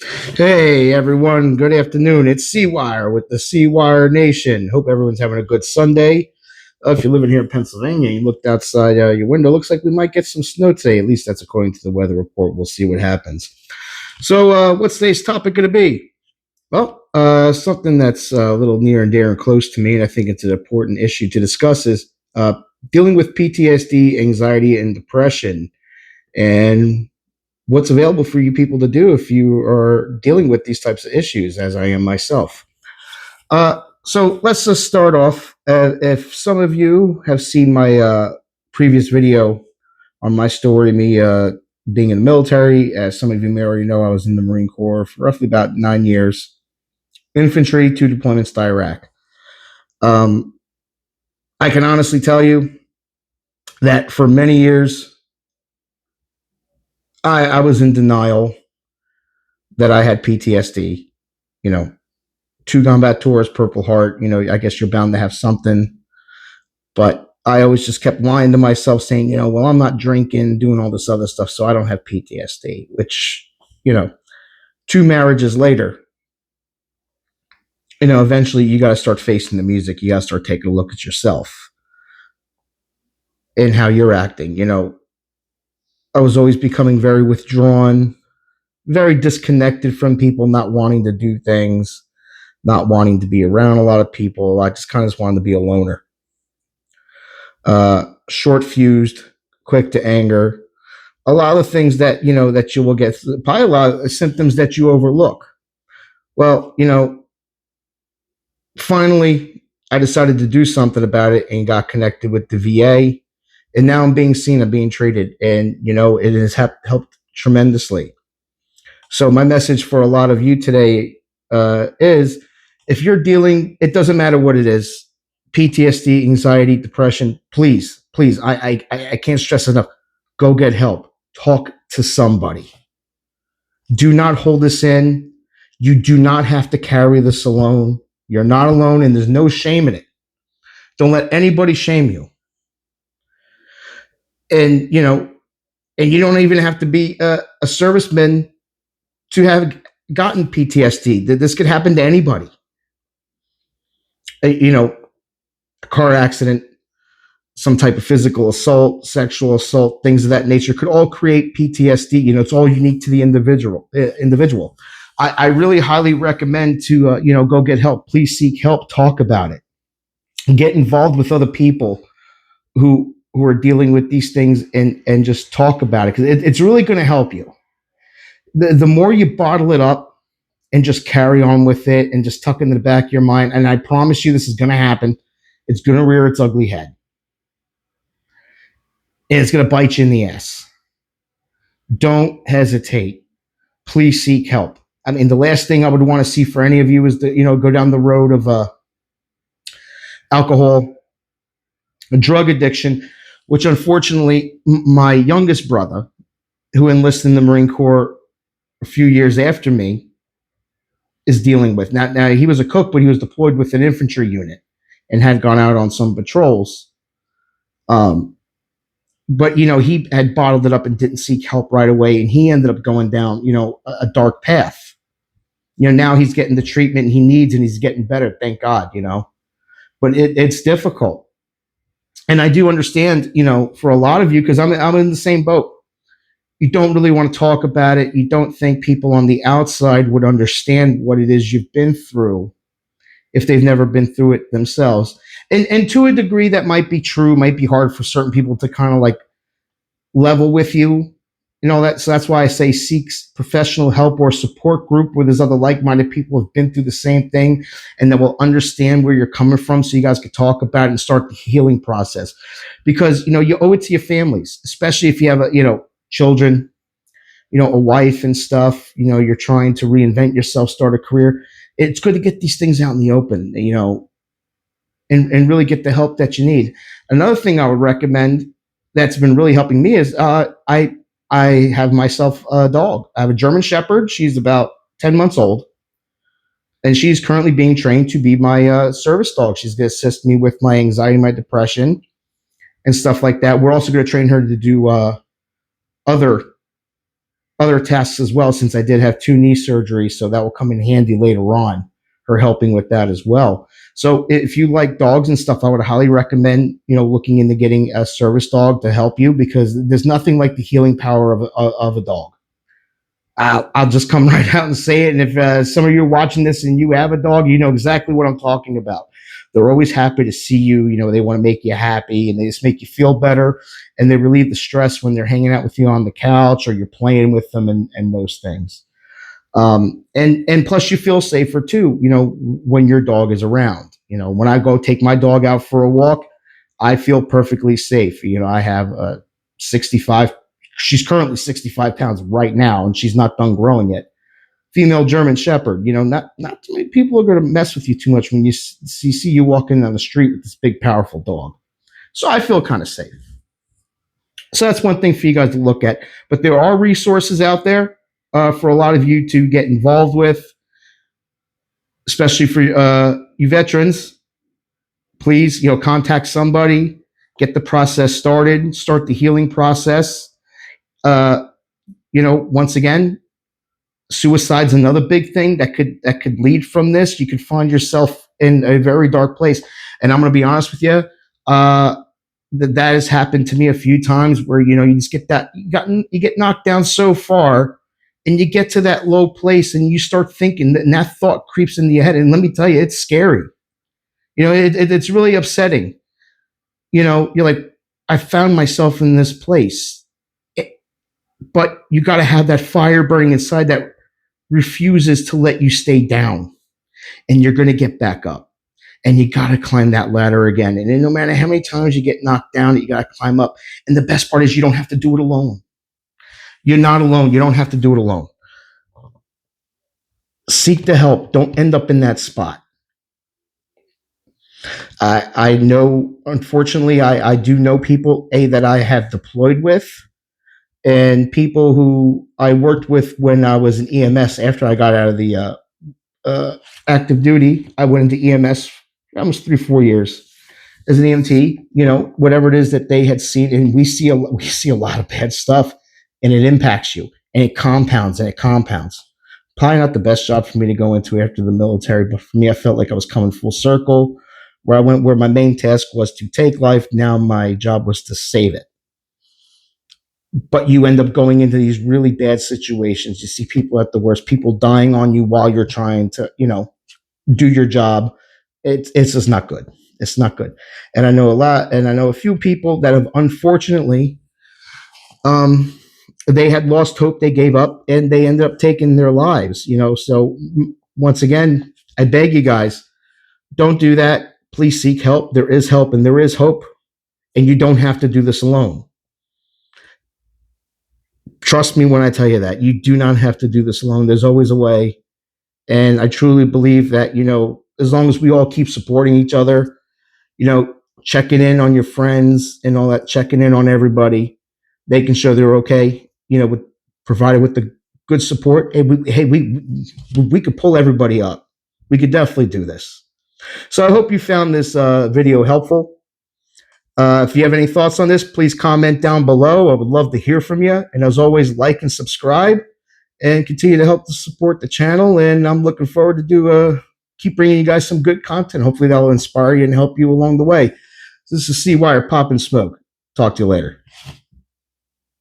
Hey everyone, good afternoon. It's C-Wire with the C-Wire Nation. Hope everyone's having a good Sunday. If you're living here in Pennsylvania, you looked outside your window. Looks like we might get some snow today. At least that's according to the weather report. We'll see what happens. So, what's today's topic going to be? Well, something that's a little near and dear and close to me, and I think it's an important issue to discuss is dealing with PTSD, anxiety, and depression, and what's available for you people to do if you are dealing with these types of issues, as I am myself. So let's just start off. If some of you have seen my previous video on my story, me being in the military, as some of you may already know, I was in the Marine Corps for roughly about 9 years, infantry, 2 deployments to Iraq. Um, I can honestly tell you that for many years, I was in denial that I had PTSD. You know, 2 combat tours, Purple Heart. I guess you're bound to have something. But I always just kept lying to myself, saying, well, I'm not drinking, doing all this other stuff, so I don't have PTSD. Which, you know, 2 marriages later, eventually you got to start facing the music. You got to start taking a look at yourself and how you're acting. I was always becoming very withdrawn, very disconnected from people, not wanting to do things, not wanting to be around a lot of people. I just kind of just wanted to be a loner. Short fused, quick to anger. A lot of things that that you will get, probably a lot of symptoms that you overlook. Well, finally, I decided to do something about it and got connected with the VA, and now I'm being seen, I'm being treated, and it has helped tremendously. So my message for a lot of you today is, if you're dealing, it doesn't matter what it is, PTSD, anxiety, depression, please, please, I can't stress enough, go get help. Talk to somebody. Do not hold this in. You do not have to carry this alone. You're not alone, and there's no shame in it. Don't let anybody shame you. And and you don't even have to be a serviceman to have gotten PTSD. This could happen to anybody. A car accident, some type of physical assault, sexual assault, things of that nature could all create PTSD. It's all unique to the individual. I really highly recommend to go get help. Please seek help. Talk about it. Get involved with other people who are dealing with these things, and just talk about it, because it's really going to help you. The more you bottle it up and just carry on with it and just tuck it in the back of your mind, and I promise you this is going to happen. It's going to rear its ugly head, and it's going to bite you in the ass. Don't hesitate. Please seek help. I mean, the last thing I would want to see for any of you is to go down the road of alcohol, a drug addiction, which unfortunately my youngest brother, who enlisted in the Marine Corps a few years after me, is dealing with. Now he was a cook, but he was deployed with an infantry unit and had gone out on some patrols. But he had bottled it up and didn't seek help right away, and he ended up going down a dark path. Now he's getting the treatment he needs, and he's getting better, thank God. But it's difficult, and I do understand, for a lot of you, because I'm in the same boat. You don't really want to talk about it. You don't think people on the outside would understand what it is you've been through if they've never been through it themselves. And to a degree, that might be true. Might be hard for certain people to kind of like level with you. So that's why I say seek professional help or support group where there's other like-minded people who have been through the same thing, and that will understand where you're coming from, so you guys can talk about it and start the healing process. Because you owe it to your families, especially if you have children, a wife and stuff. You're trying to reinvent yourself, start a career. It's good to get these things out in the open, and really get the help that you need. Another thing I would recommend that's been really helping me is I have myself a dog. I have a German Shepherd. She's about 10 months old, and she's currently being trained to be my service dog. She's going to assist me with my anxiety, my depression, and stuff like that. We're also going to train her to do other other tasks as well, since I did have 2 knee surgeries, so that will come in handy later on, her helping with that as well. So if you like dogs and stuff, I would highly recommend, looking into getting a service dog to help you, because there's nothing like the healing power of a dog. I'll just come right out and say it. And if some of you are watching this and you have a dog, you know exactly what I'm talking about. They're always happy to see you. They want to make you happy, and they just make you feel better. And they relieve the stress when they're hanging out with you on the couch or you're playing with them, and those things. And plus you feel safer too, when your dog is around. When I go take my dog out for a walk, I feel perfectly safe. I have a 65, she's currently 65 pounds right now, and she's not done growing yet. Female German Shepherd. Not too many people are going to mess with you too much when you see you walking down the street with this big, powerful dog. So I feel kind of safe. So that's one thing for you guys to look at. But there are resources out there for a lot of you to get involved with, especially for you veterans. Please, contact somebody, get the process started, start the healing process. Once again, suicide's another big thing that could lead from this. You could find yourself in a very dark place. And I'm going to be honest with you, that has happened to me a few times, where you just get you get knocked down so far, and you get to that low place, and you start thinking, and that thought creeps into your head. And let me tell you, it's scary. It's really upsetting. You're like, I found myself in this place. But you got to have that fire burning inside that refuses to let you stay down. And you're going to get back up. And you got to climb that ladder again. And then no matter how many times you get knocked down, you got to climb up. And the best part is you don't have to do it alone. You're not alone. You don't have to do it alone. Seek the help. Don't end up in that spot. I know, unfortunately, I do know people, that I have deployed with, and people who I worked with when I was in EMS. After I got out of the active duty, I went into EMS for almost 3-4 years as an EMT. Whatever it is that they had seen, and we see a lot of bad stuff, and it impacts you, and it compounds, Probably not the best job for me to go into after the military, but for me, I felt like I was coming full circle, where I went, where my main task was to take life. Now my job was to save it. But you end up going into these really bad situations. You see people at the worst, people dying on you while you're trying to, do your job. It's just not good. It's not good. And I know a few people that have, unfortunately, they had lost hope, they gave up, and they ended up taking their lives. So once again, I beg you guys, don't do that. Please seek help. There is help, and there is hope, and you don't have to do this alone. Trust me when I tell you that. You do not have to do this alone. There's always a way. And I truly believe that, as long as we all keep supporting each other, checking in on your friends and all that, checking in on everybody, making sure they're okay, provided with the good support. We could pull everybody up. We could definitely do this. So I hope you found this video helpful. If you have any thoughts on this, please comment down below. I would love to hear from you. And as always, like and subscribe, and continue to help to support the channel. And I'm looking forward to keep bringing you guys some good content. Hopefully that'll inspire you and help you along the way. This is C-Wire Pop and Smoke. Talk to you later.